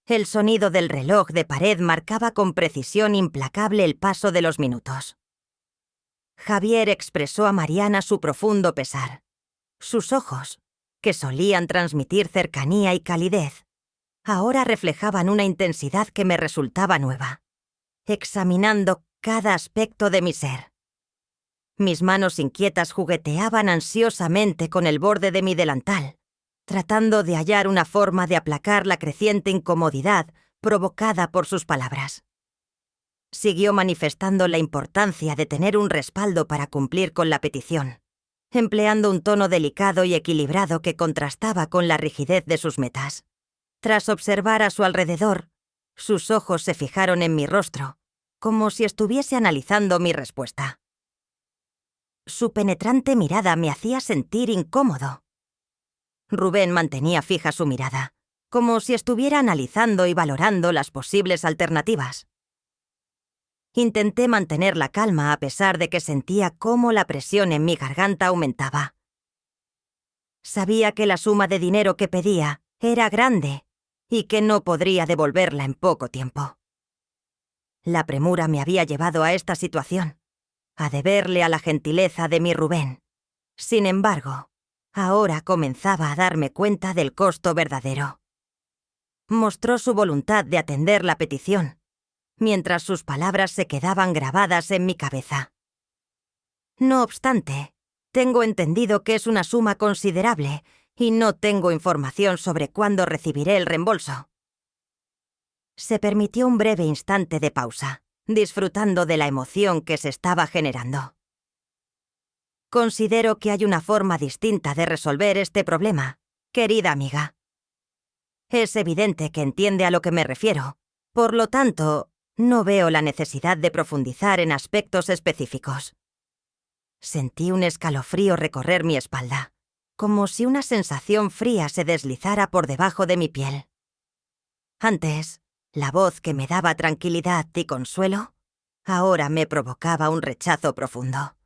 El sonido del reloj de pared marcaba con precisión implacable el paso de los minutos. Javier expresó a Mariana su profundo pesar. Sus ojos, que solían transmitir cercanía y calidez, ahora reflejaban una intensidad que me resultaba nueva, examinando cada aspecto de mi ser. Mis manos inquietas jugueteaban ansiosamente con el borde de mi delantal, tratando de hallar una forma de aplacar la creciente incomodidad provocada por sus palabras. Siguió manifestando la importancia de tener un respaldo para cumplir con la petición, empleando un tono delicado y equilibrado que contrastaba con la rigidez de sus metas. Tras observar a su alrededor, sus ojos se fijaron en mi rostro, como si estuviese analizando mi respuesta. Su penetrante mirada me hacía sentir incómodo. Rubén mantenía fija su mirada, como si estuviera analizando y valorando las posibles alternativas. Intenté mantener la calma a pesar de que sentía cómo la presión en mi garganta aumentaba. Sabía que la suma de dinero que pedía era grande y que no podría devolverla en poco tiempo. La premura me había llevado a esta situación, a deberle a la gentileza de mi Rubén. Sin embargo, ahora comenzaba a darme cuenta del costo verdadero. Mostró su voluntad de atender la petición, mientras sus palabras se quedaban grabadas en mi cabeza. No obstante, tengo entendido que es una suma considerable y no tengo información sobre cuándo recibiré el reembolso. Se permitió un breve instante de pausa, disfrutando de la emoción que se estaba generando. Considero que hay una forma distinta de resolver este problema, querida amiga. Es evidente que entiende a lo que me refiero, por lo tanto, no veo la necesidad de profundizar en aspectos específicos. Sentí un escalofrío recorrer mi espalda, como si una sensación fría se deslizara por debajo de mi piel. Antes, la voz que me daba tranquilidad y consuelo, ahora me provocaba un rechazo profundo.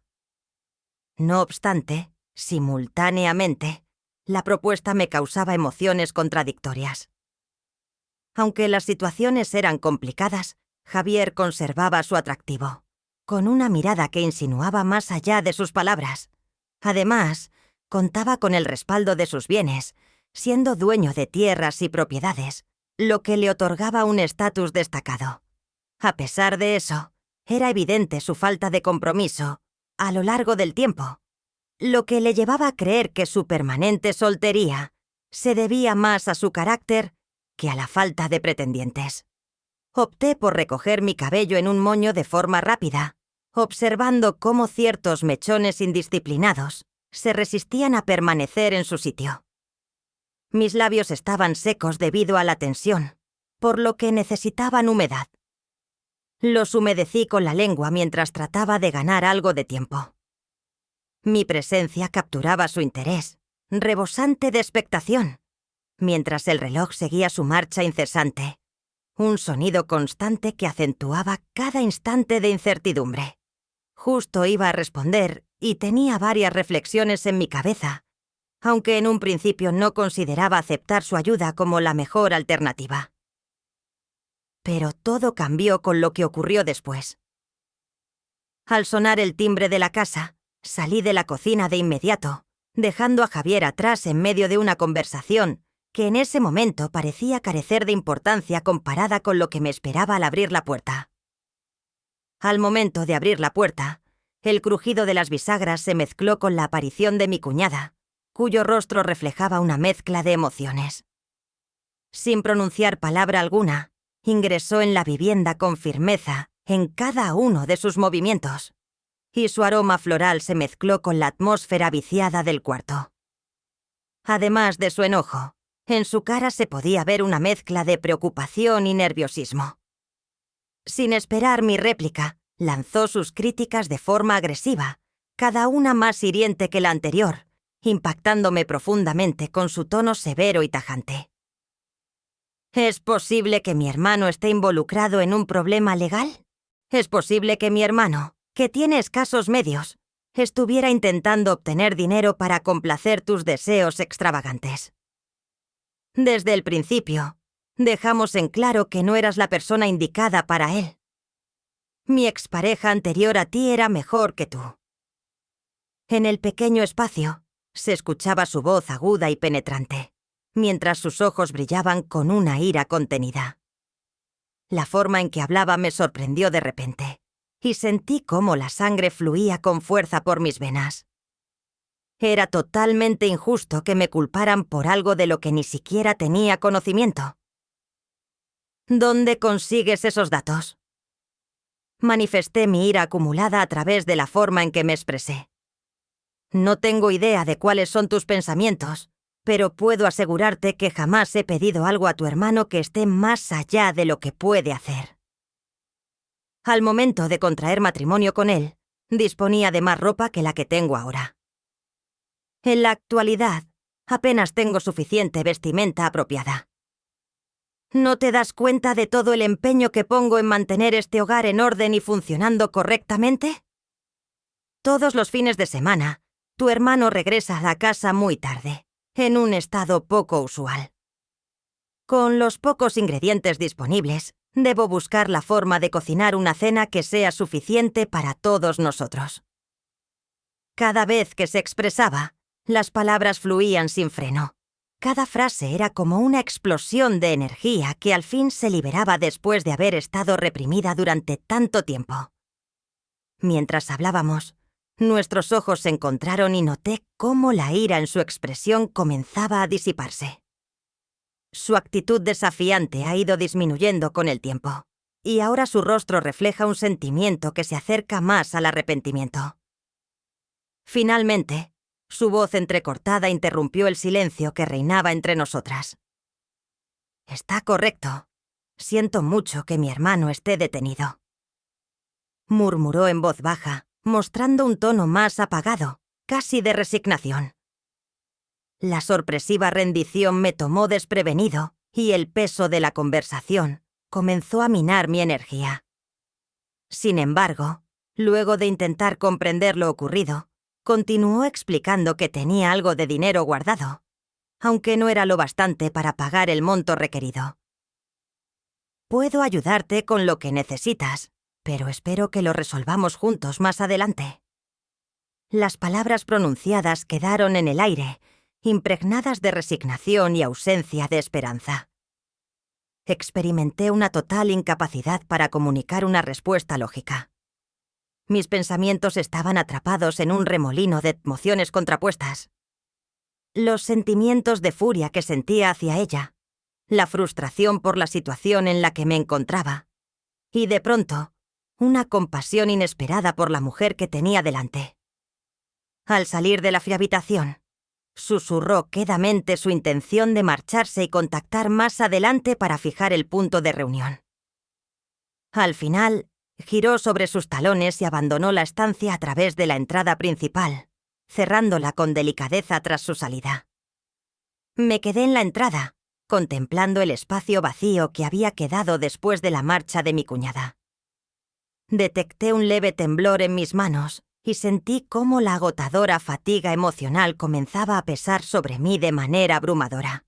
No obstante, simultáneamente, la propuesta me causaba emociones contradictorias. Aunque las situaciones eran complicadas, Javier conservaba su atractivo, con una mirada que insinuaba más allá de sus palabras. Además, contaba con el respaldo de sus bienes, siendo dueño de tierras y propiedades, lo que le otorgaba un estatus destacado. A pesar de eso, era evidente su falta de compromiso a lo largo del tiempo, lo que le llevaba a creer que su permanente soltería se debía más a su carácter que a la falta de pretendientes. Opté por recoger mi cabello en un moño de forma rápida, observando cómo ciertos mechones indisciplinados se resistían a permanecer en su sitio. Mis labios estaban secos debido a la tensión, por lo que necesitaban humedad. Los humedecí con la lengua mientras trataba de ganar algo de tiempo. Mi presencia capturaba su interés, rebosante de expectación, mientras el reloj seguía su marcha incesante, un sonido constante que acentuaba cada instante de incertidumbre. Justo iba a responder y tenía varias reflexiones en mi cabeza, aunque en un principio no consideraba aceptar su ayuda como la mejor alternativa. Pero todo cambió con lo que ocurrió después. Al sonar el timbre de la casa, salí de la cocina de inmediato, dejando a Javier atrás en medio de una conversación que en ese momento parecía carecer de importancia comparada con lo que me esperaba al abrir la puerta. Al momento de abrir la puerta, el crujido de las bisagras se mezcló con la aparición de mi cuñada, cuyo rostro reflejaba una mezcla de emociones. Sin pronunciar palabra alguna, ingresó en la vivienda con firmeza en cada uno de sus movimientos, y su aroma floral se mezcló con la atmósfera viciada del cuarto. Además de su enojo, en su cara se podía ver una mezcla de preocupación y nerviosismo. Sin esperar mi réplica, lanzó sus críticas de forma agresiva, cada una más hiriente que la anterior, impactándome profundamente con su tono severo y tajante. ¿Es posible que mi hermano esté involucrado en un problema legal? ¿Es posible que mi hermano, que tiene escasos medios, estuviera intentando obtener dinero para complacer tus deseos extravagantes? Desde el principio, Dejamos en claro que no eras la persona indicada para él. Mi expareja anterior a ti era mejor que tú. En el pequeño espacio se escuchaba su voz aguda y penetrante, mientras sus ojos brillaban con una ira contenida. La forma en que hablaba me sorprendió de repente, y sentí cómo la sangre fluía con fuerza por mis venas. Era totalmente injusto que me culparan por algo de lo que ni siquiera tenía conocimiento. ¿Dónde consigues esos datos? Manifesté mi ira acumulada a través de la forma en que me expresé. No tengo idea de cuáles son tus pensamientos, pero puedo asegurarte que jamás he pedido algo a tu hermano que esté más allá de lo que puede hacer. Al momento de contraer matrimonio con él, disponía de más ropa que la que tengo ahora. En la actualidad, apenas tengo suficiente vestimenta apropiada. ¿No te das cuenta de todo el empeño que pongo en mantener este hogar en orden y funcionando correctamente? Todos los fines de semana, tu hermano regresa a la casa muy tarde, en un estado poco usual. Con los pocos ingredientes disponibles, debo buscar la forma de cocinar una cena que sea suficiente para todos nosotros. Cada vez que se expresaba, las palabras fluían sin freno. Cada frase era como una explosión de energía que al fin se liberaba después de haber estado reprimida durante tanto tiempo. Mientras hablábamos, nuestros ojos se encontraron y noté cómo la ira en su expresión comenzaba a disiparse. Su actitud desafiante ha ido disminuyendo con el tiempo, y ahora su rostro refleja un sentimiento que se acerca más al arrepentimiento. Finalmente, su voz entrecortada interrumpió el silencio que reinaba entre nosotras. «Está correcto. Siento mucho que mi hermano esté detenido», murmuró en voz baja, mostrando un tono más apagado, casi de resignación. La sorpresiva rendición me tomó desprevenido y el peso de la conversación comenzó a minar mi energía. Sin embargo, luego de intentar comprender lo ocurrido, continuó explicando que tenía algo de dinero guardado, aunque no era lo bastante para pagar el monto requerido. «Puedo ayudarte con lo que necesitas, pero espero que lo resolvamos juntos más adelante». Las palabras pronunciadas quedaron en el aire, impregnadas de resignación y ausencia de esperanza. Experimenté una total incapacidad para comunicar una respuesta lógica. Mis pensamientos estaban atrapados en un remolino de emociones contrapuestas. Los sentimientos de furia que sentía hacia ella, la frustración por la situación en la que me encontraba, y de pronto, una compasión inesperada por la mujer que tenía delante. Al salir de la habitación, susurró quedamente su intención de marcharse y contactar más adelante para fijar el punto de reunión. Al final, giró sobre sus talones y abandonó la estancia a través de la entrada principal, cerrándola con delicadeza tras su salida. Me quedé en la entrada, contemplando el espacio vacío que había quedado después de la marcha de mi cuñada. Detecté un leve temblor en mis manos y sentí cómo la agotadora fatiga emocional comenzaba a pesar sobre mí de manera abrumadora.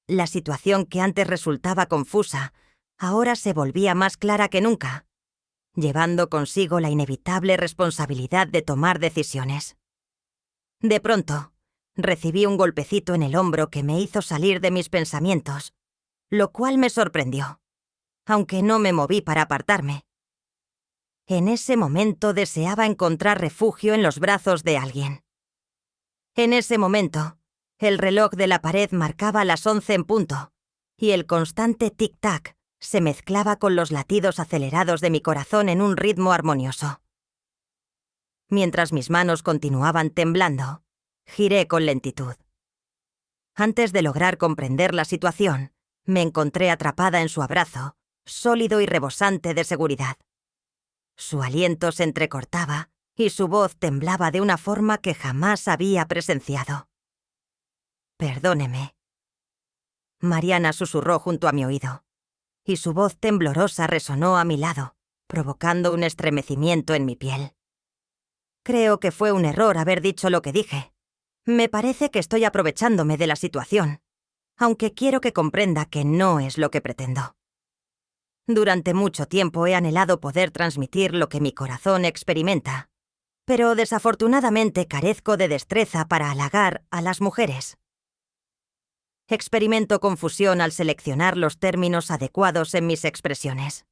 La situación que antes resultaba confusa, ahora se volvía más clara que nunca, llevando consigo la inevitable responsabilidad de tomar decisiones. De pronto, recibí un golpecito en el hombro que me hizo salir de mis pensamientos, lo cual me sorprendió, aunque no me moví para apartarme. En ese momento deseaba encontrar refugio en los brazos de alguien. En ese momento, el reloj de la pared marcaba las 11 en punto, y el constante tic-tac se mezclaba con los latidos acelerados de mi corazón en un ritmo armonioso. Mientras mis manos continuaban temblando, giré con lentitud. Antes de lograr comprender la situación, me encontré atrapada en su abrazo, sólido y rebosante de seguridad. Su aliento se entrecortaba y su voz temblaba de una forma que jamás había presenciado. «Perdóneme», Mariana susurró junto a mi oído, y su voz temblorosa resonó a mi lado, provocando un estremecimiento en mi piel. Creo que fue un error haber dicho lo que dije. Me parece que estoy aprovechándome de la situación. aunque quiero que comprenda que no es lo que pretendo. Durante mucho tiempo he anhelado poder transmitir lo que mi corazón experimenta, pero desafortunadamente carezco de destreza para halagar a las mujeres. Experimento confusión al seleccionar los términos adecuados en mis expresiones.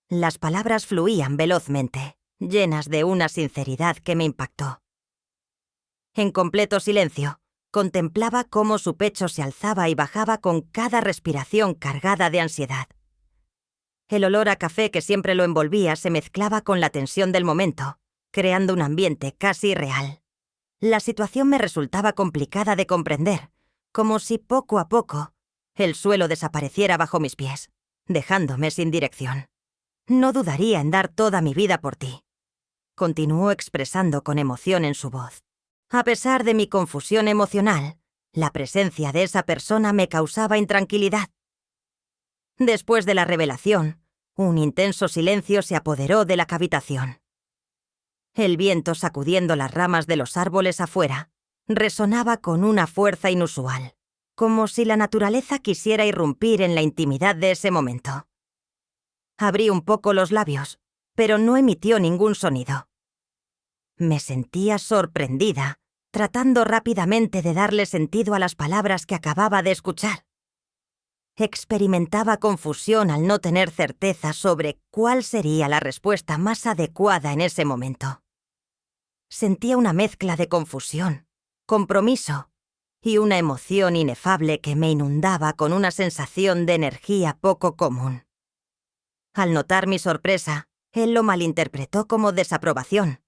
Las palabras fluían velozmente, llenas de una sinceridad que me impactó. En completo silencio, contemplaba cómo su pecho se alzaba y bajaba con cada respiración cargada de ansiedad. El olor a café que siempre lo envolvía se mezclaba con la tensión del momento, creando un ambiente casi irreal. La situación me resultaba complicada de comprender, como si poco a poco el suelo desapareciera bajo mis pies, dejándome sin dirección. No dudaría en dar toda mi vida por ti, continuó expresando con emoción en su voz. A pesar de mi confusión emocional, la presencia de esa persona me causaba intranquilidad. Después de la revelación, un intenso silencio se apoderó de la habitación. El viento sacudiendo las ramas de los árboles afuera resonaba con una fuerza inusual, como si la naturaleza quisiera irrumpir en la intimidad de ese momento. Abrí un poco los labios, pero no emitió ningún sonido. Me sentía sorprendida, tratando rápidamente de darle sentido a las palabras que acababa de escuchar. Experimentaba confusión al no tener certeza sobre cuál sería la respuesta más adecuada en ese momento. Sentía una mezcla de confusión, compromiso y una emoción inefable que me inundaba con una sensación de energía poco común. Al notar mi sorpresa, él lo malinterpretó como desaprobación,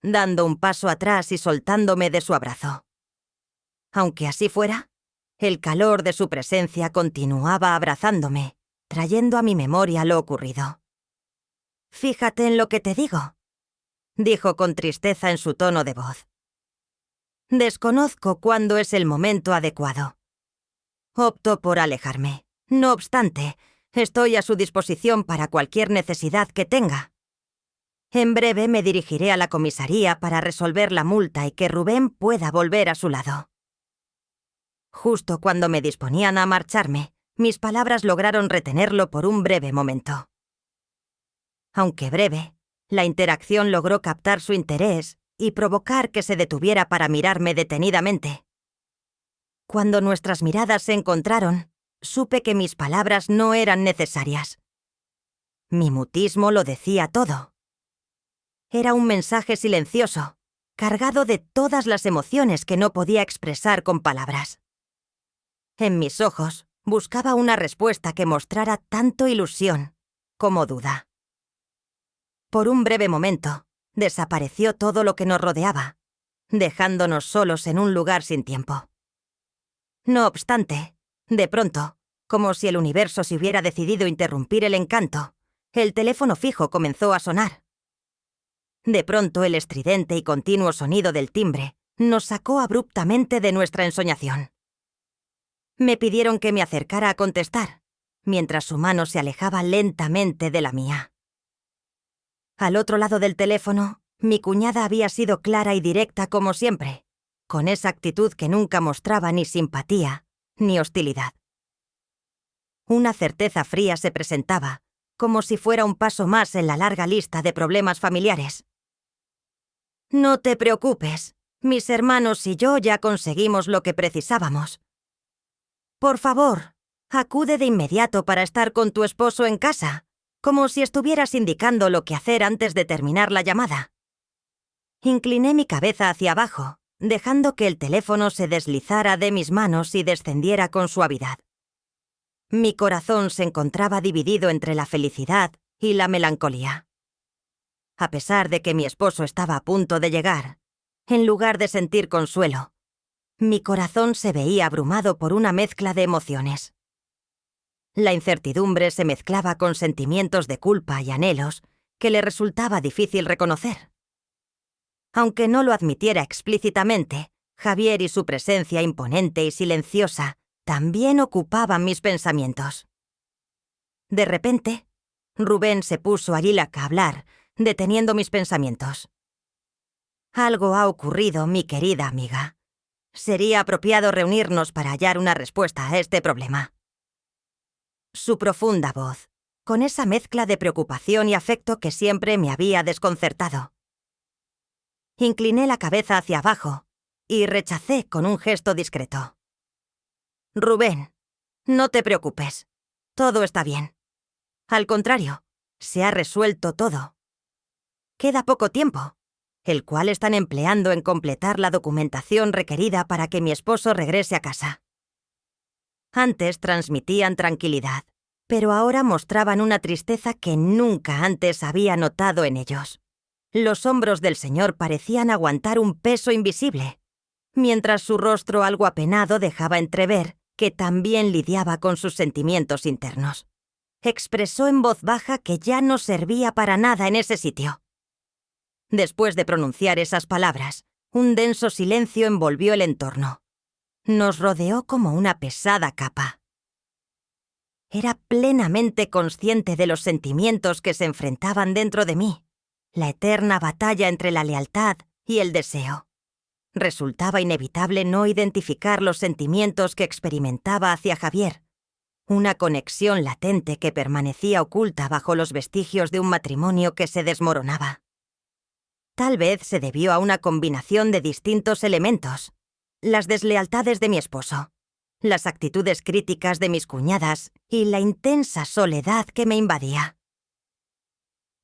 dando un paso atrás y soltándome de su abrazo. Aunque así fuera, el calor de su presencia continuaba abrazándome, trayendo a mi memoria lo ocurrido. «Fíjate en lo que te digo», dijo con tristeza en su tono de voz. «Desconozco cuándo es el momento adecuado. Opto por alejarme. No obstante, estoy a su disposición para cualquier necesidad que tenga. En breve me dirigiré a la comisaría para resolver la multa y que Rubén pueda volver a su lado». Justo cuando me disponían a marcharme, mis palabras lograron retenerlo por un breve momento. Aunque breve, la interacción logró captar su interés y provocar que se detuviera para mirarme detenidamente. Cuando nuestras miradas se encontraron, supe que mis palabras no eran necesarias. Mi mutismo lo decía todo. Era un mensaje silencioso, cargado de todas las emociones que no podía expresar con palabras. En mis ojos buscaba una respuesta que mostrara tanto ilusión como duda. Por un breve momento, desapareció todo lo que nos rodeaba, dejándonos solos en un lugar sin tiempo. No obstante, de pronto, como si el universo se hubiera decidido interrumpir el encanto, el teléfono fijo comenzó a sonar. De pronto, el estridente y continuo sonido del timbre nos sacó abruptamente de nuestra ensoñación. Me pidieron que me acercara a contestar, mientras su mano se alejaba lentamente de la mía. Al otro lado del teléfono, mi cuñada había sido clara y directa como siempre, con esa actitud que nunca mostraba ni simpatía ni hostilidad. Una certeza fría se presentaba, como si fuera un paso más en la larga lista de problemas familiares. «No te preocupes, mis hermanos y yo ya conseguimos lo que precisábamos. Por favor, acude de inmediato para estar con tu esposo en casa, como si estuvieras indicando lo que hacer antes de terminar la llamada». Incliné mi cabeza hacia abajo, dejando que el teléfono se deslizara de mis manos y descendiera con suavidad. Mi corazón se encontraba dividido entre la felicidad y la melancolía. A pesar de que mi esposo estaba a punto de llegar, en lugar de sentir consuelo, mi corazón se veía abrumado por una mezcla de emociones. La incertidumbre se mezclaba con sentimientos de culpa y anhelos que le resultaba difícil reconocer. Aunque no lo admitiera explícitamente, Javier y su presencia imponente y silenciosa también ocupaban mis pensamientos. De repente, Rubén se puso a hablar, deteniendo mis pensamientos. «Algo ha ocurrido, mi querida amiga. Sería apropiado reunirnos para hallar una respuesta a este problema. Su profunda voz, con esa mezcla de preocupación y afecto que siempre me había desconcertado. Incliné la cabeza hacia abajo y rechacé con un gesto discreto. Rubén, no te preocupes. Todo está bien. Al contrario, se ha resuelto todo. Queda poco tiempo, el cual están empleando en completar la documentación requerida para que mi esposo regrese a casa. Antes transmitían tranquilidad, pero ahora mostraban una tristeza que nunca antes había notado en ellos. Los hombros del señor parecían aguantar un peso invisible, mientras su rostro algo apenado dejaba entrever que también lidiaba con sus sentimientos internos. Expresó en voz baja que ya no servía para nada en ese sitio. Después de pronunciar esas palabras, un denso silencio envolvió el entorno. Nos rodeó como una pesada capa. Era plenamente consciente de los sentimientos que se enfrentaban dentro de mí, la eterna batalla entre la lealtad y el deseo. Resultaba inevitable no identificar los sentimientos que experimentaba hacia Javier, una conexión latente que permanecía oculta bajo los vestigios de un matrimonio que se desmoronaba. Tal vez se debió a una combinación de distintos elementos: las deslealtades de mi esposo, las actitudes críticas de mis cuñadas y la intensa soledad que me invadía.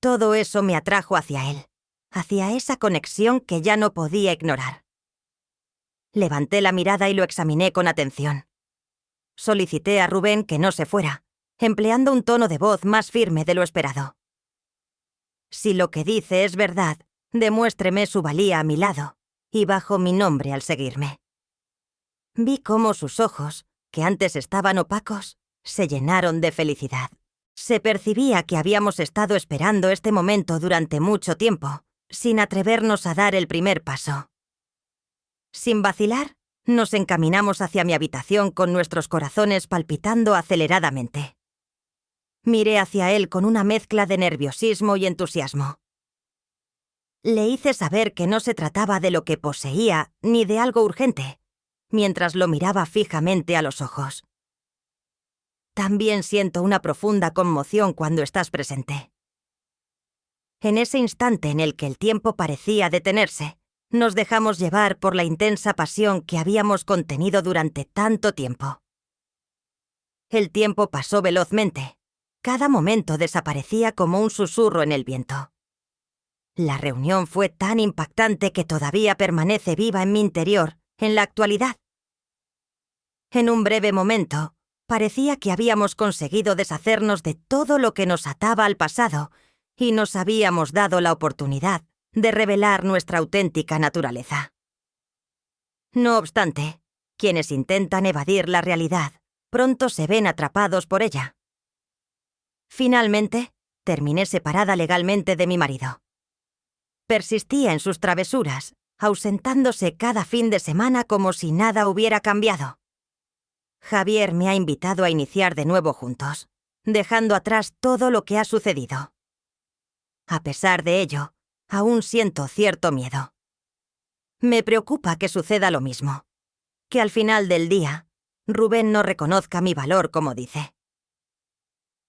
Todo eso me atrajo hacia él, hacia esa conexión que ya no podía ignorar. Levanté la mirada y lo examiné con atención. Solicité a Rubén que no se fuera, empleando un tono de voz más firme de lo esperado. Si lo que dice es verdad, demuéstreme su valía a mi lado y bajo mi nombre al seguirme. Vi cómo sus ojos, que antes estaban opacos, se llenaron de felicidad. Se percibía que habíamos estado esperando este momento durante mucho tiempo, sin atrevernos a dar el primer paso. Sin vacilar, nos encaminamos hacia mi habitación con nuestros corazones palpitando aceleradamente. Miré hacia él con una mezcla de nerviosismo y entusiasmo. Le hice saber que no se trataba de lo que poseía ni de algo urgente, mientras lo miraba fijamente a los ojos. También siento una profunda conmoción cuando estás presente. En ese instante en el que el tiempo parecía detenerse, nos dejamos llevar por la intensa pasión que habíamos contenido durante tanto tiempo. El tiempo pasó velozmente. Cada momento desaparecía como un susurro en el viento. La reunión fue tan impactante que todavía permanece viva en mi interior, en la actualidad. En un breve momento, parecía que habíamos conseguido deshacernos de todo lo que nos ataba al pasado y nos habíamos dado la oportunidad de revelar nuestra auténtica naturaleza. No obstante, quienes intentan evadir la realidad pronto se ven atrapados por ella. Finalmente, terminé separada legalmente de mi marido. Persistía en sus travesuras, ausentándose cada fin de semana como si nada hubiera cambiado. Javier me ha invitado a iniciar de nuevo juntos, dejando atrás todo lo que ha sucedido. A pesar de ello, aún siento cierto miedo. Me preocupa que suceda lo mismo, que al final del día, Rubén no reconozca mi valor como dice.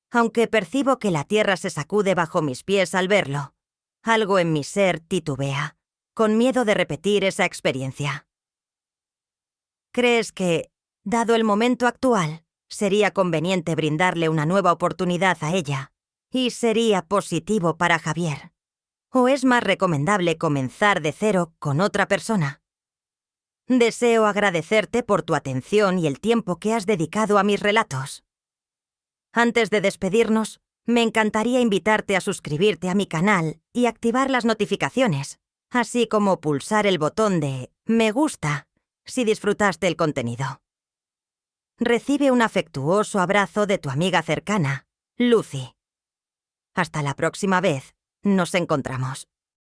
Aunque percibo que la tierra se sacude bajo mis pies al verlo, algo en mi ser titubea, con miedo de repetir esa experiencia. ¿Crees que, dado el momento actual, sería conveniente brindarle una nueva oportunidad a ella y sería positivo para Javier? ¿O es más recomendable comenzar de cero con otra persona? Deseo agradecerte por tu atención y el tiempo que has dedicado a mis relatos. Antes de despedirnos, me encantaría invitarte a suscribirte a mi canal y activar las notificaciones, así como pulsar el botón de me gusta si disfrutaste el contenido. Recibe un afectuoso abrazo de tu amiga cercana, Lucy. Hasta la próxima vez nos encontramos.